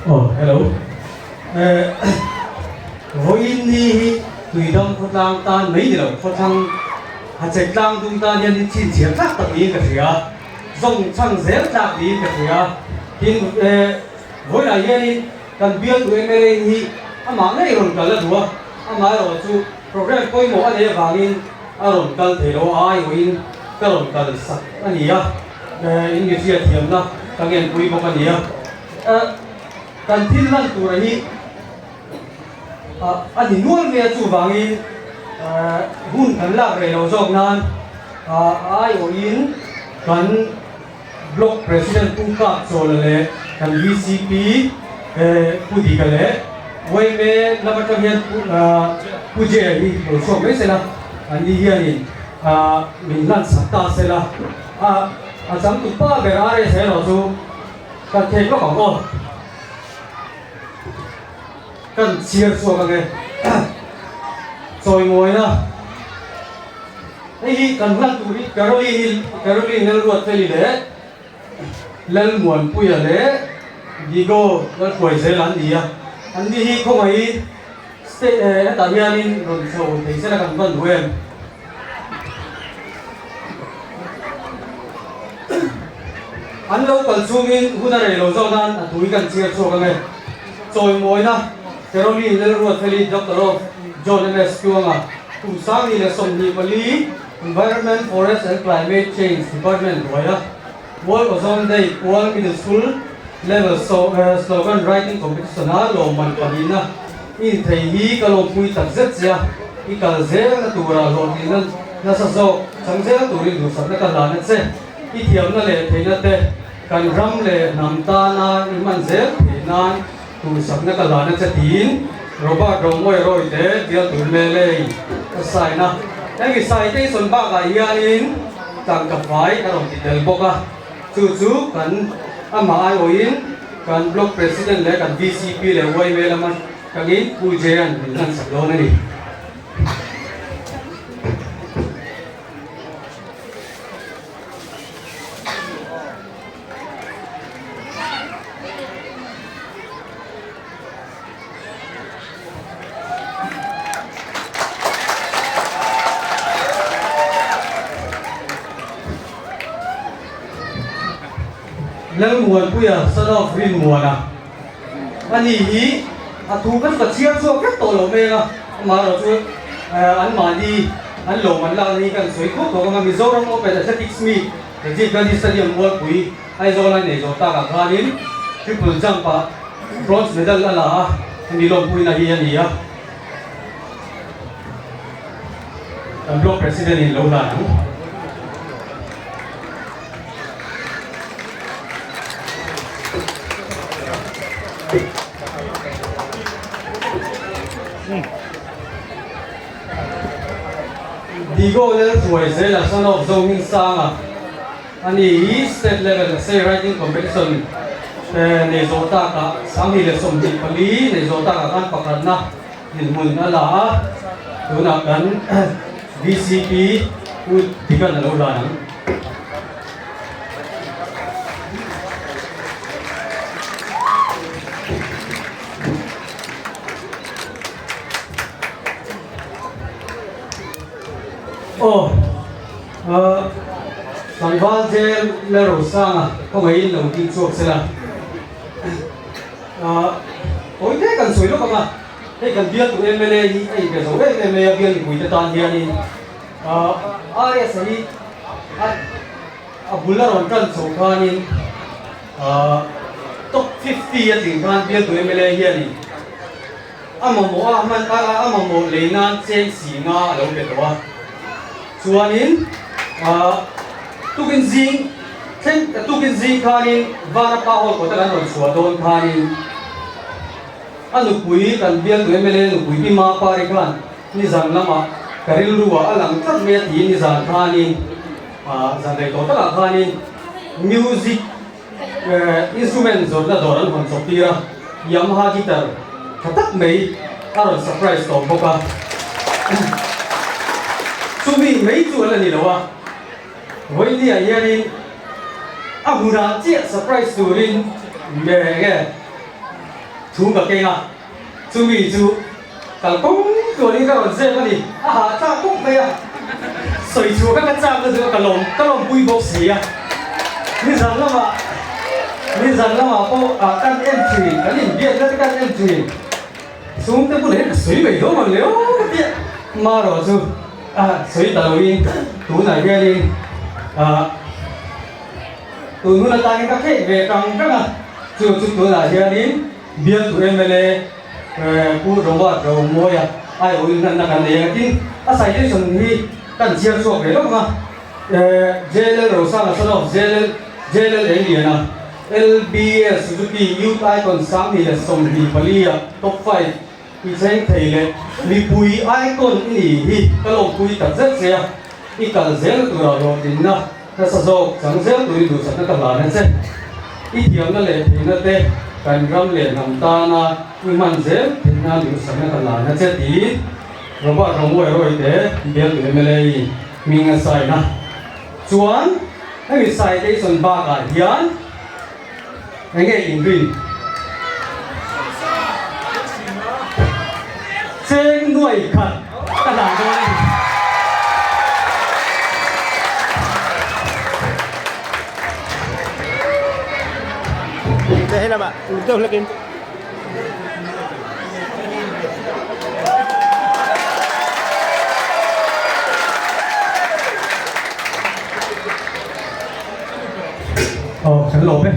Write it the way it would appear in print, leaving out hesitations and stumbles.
Oh, hello. Voi ni tùy đông phật lang tan mấy điều phật thăng hạt trạch lang tung tan nhân đi chín chiến các tập đi cái gì à, dòng chăng dễ lạc đi cái gì à, tin với lại nhân cần biết tụi em đây thì mà này rồi cả là đùa, mà rồi chú program coi một anh ấy vào in, rồi cần thể đồ ai rồi in, cái rồi cần sạch anh ấy à, in cái gì thiểm đó, các em quý một anh ấy à, cần thiên lan tụi này anh đi nuôi về chủ vàng in hun cần lạc về đầu dòng nan ai ở in cần block president tung cáp rồi là cần VCP phụ đi cái lẽ vậy về làm cái hiện phụ chế đi đầu dòng mấy xe là anh đi hiện mình làm sát ta xe là chẳng tụi ba về ai sẽ nói chú cần thêm có bảo không cần chia số các cái rồi ngồi na đây cần lăn tụi đi Caroline lên ruột thế đấy lên muộn bây giờ đấy đi go lên quầy dễ lăn đi à anh đi không ai stay tại nhà nên rồi sau thì sẽ là cần vận quyền anh đâu cần zoom in hôm nay lâu sau nan tụi cần chia số các cái rồi ngồi na Caroline lên ruột thế đi Dr. John M.S. Kuanga tu sang ni le som ni Bali Environment Forest and Climate Change Department rồi đó mỗi ở zone đây Kuang Middle School level slogan writing competition á lo man pahin na in thầy hi ka lo pui tak zet zia i ka ze na tu ra lo ni na sa zo chang ze tu ri du sa na ka la na che i thiam na le thei na te kan ram le nam ta na i man ze na tu sa na ka la na che tin Robert Romoy rồi thế dia tụi mê lê sai na cái sai cái xuân ba cái hianin chẳng gặp phải cái đồng tiền del bốc à chú cần mà ai oi cần block president le cần VCP le quay về làm cái gì phụ chế anh mình đang sắp lo này lên mùa bây giờ sau đó viên mùa nào anh ý thu vẫn có chia cho các tổ lỗ mê mà rồi chú anh mà đi anh lỗ mà là đi cần suy khúc của con mình dâu trong một cái là tích mi để chỉ cần đi stadium world quý ai dâu này để dâu ta cả khá đến triple jump à bronze medal là anh đi lồng quý này đi anh ý à block president in lâu là Digo lên tuổi sẽ là son of zoning sang à anh ấy state level say writing competition này rồi ta cả sáng thì là sòng thị quản lý này rồi ta cả ăn bạc lần na nhìn mừng nó là tôi là gắn VCP thì cần là lâu rồi thằng Văn James là rồi sang à không phải lòng tin chuộc sẽ là ôi thế cần sủi lúc mà thế cần biết tụi em lên đi cái cái số em lên viên thì quỷ toàn hier đi ai sẽ đi bulan orang kan số khanin top 50 ya ting kan biết tụi em lên hier đi mà mo lấy nan chen xì nga lâu biệt đó chuanin tukin zing khanin vara pahol ko takan ron suwa don khanin anu pui kan bial tu emele nu pui bi ma pare khan ni zang lama karil ruwa alang tat me ti ni zan khanin zan dei to ta khanin music instrument zor na doran hon sopira Yamaha guitar khatak mei aron surprise to boka sumi mei chu la ni lawa với đi ở à bữa nào chị surprise tụi mình về cái chú cả cây à chú vì chú cả cũng rồi đi các bạn xem cái gì à cha cũng đây à sợi chú các cha cái gì cả lồng bùi bốc xì à như rằng là mà cô căn em chỉ cái gì biết cái căn em chỉ xuống tới cái đấy suy vậy thôi mà nếu cái tiện mà rồi chú suy tao đi tú này kia đi tụi nó là tay các cái về càng các là chú tụi này kia đi biết tụi em về cú rồi mua à ai ôi nên là cái này cái sai cái chuyện gì cần chia sẻ về đó mà JL rồi sao là sao JL đấy gì nè LBS Suzuki Youth Icon sáng thì là sòng thì Bali top 5 thì xem thấy là vì bùi icon thì cái lồng bùi thật rất dễ ít cả dễ tụi nó rồi thì nó sao chẳng dễ tụi đủ sẵn nó làm nên xem ít tiếng nó lệ thì nó tê cần ram lệ nằm ta na nhưng mà dễ thì nó đủ sẵn nó làm nên sẽ tí rồi bạn không mua rồi thế biết tụi em lấy mình xài na chuan cái xài đây son ba cái hiền anh nghe in green trên nuôi khẩn ta làm cho anh thế là bạn tôi là cái chẳng lộn đấy